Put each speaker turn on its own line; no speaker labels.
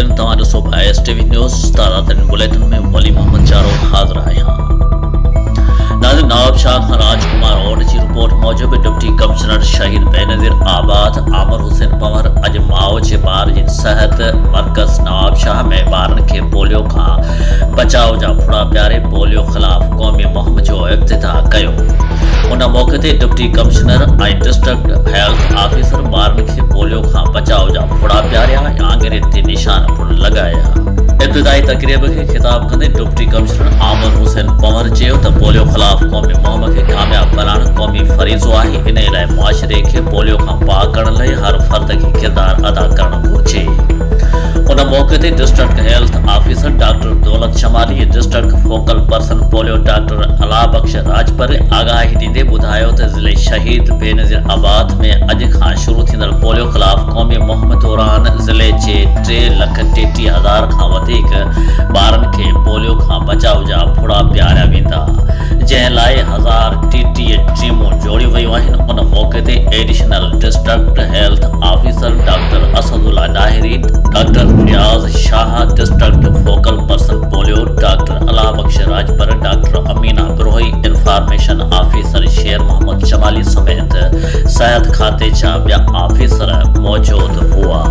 नाज़रीन तव्हांजो सुबह STV न्यूज़ तारातन बुलेटिन में वली मोहम्मद चारो हाज़िर आहियां। नाज़रीन नवाब शाह खान राजकुमार औड जी रिपोर्ट मूजिब डिप्टी कमिश्नर शहीद बेनज़ीर आबाद आमिर हुसैन पंवर अज माओ जे ॿार जी सेहत मरकज़ नवाब शाह में ॿारनि खे पोलियो खां बचाव जा फुड़ा प्यारे पोलियो ख़िलाफ़ क़ौमी मुहिम जो इफ्तिताह कयो। उन मौके ते डिप्टी कमिश्नर ऐं डिस्ट्रिक्ट हेल्थ ऑफिसर ॿारनि खे पोलियो खां बचाव जा फुड़ा प्यारिया ऐं आङिरे ते निशान फुड़ लॻाया। इब्तिदाई तक़रीब खे ख़िताब कंदे डिप्टी कमिश्नर आमिर हुसैन पंवर चयो त पोलियो ख़िलाफ़ क़ौमी मुहिम खे कामयाब बनाइणु क़ौमी फ़रीज़ो आहे। इन लाइ मुआशिरे खे पोलियो खां पाक करण लाइ हर फ़र्द खे किरदार अदा करणु घुरिजे। उन मौके ते district health officer doctor Daulat Shamali, district focal person polio doctor Allahbakhsh Rajpar आगाही ॾींदे ॿुधायो त ज़िले शहीद बेनज़ीर आबाद में अॼु खां शुरू थींदड़ पोलियो ख़िलाफ़ क़ौमी मुहिम दौरान ज़िले जे 3,33,000 खां वधीक ॿारनि खे पोलियो खां बचाव जा फुड़ा पियारिया वेंदा, जंहिं लाइ 1000 टीमूं जोड़ियूं वयूं आहिनि। उन मौके ते additional district health officer doctor Asadullah Dahiri, doctor Riaz Shah, district focal person polio doctor Allahbakhsh Rajpar, doctor Amina Birohi, information officer Sher Mohammad Shamali समेत सेहत खाते जा ॿिया ऑफिसर मौजूद हुआ।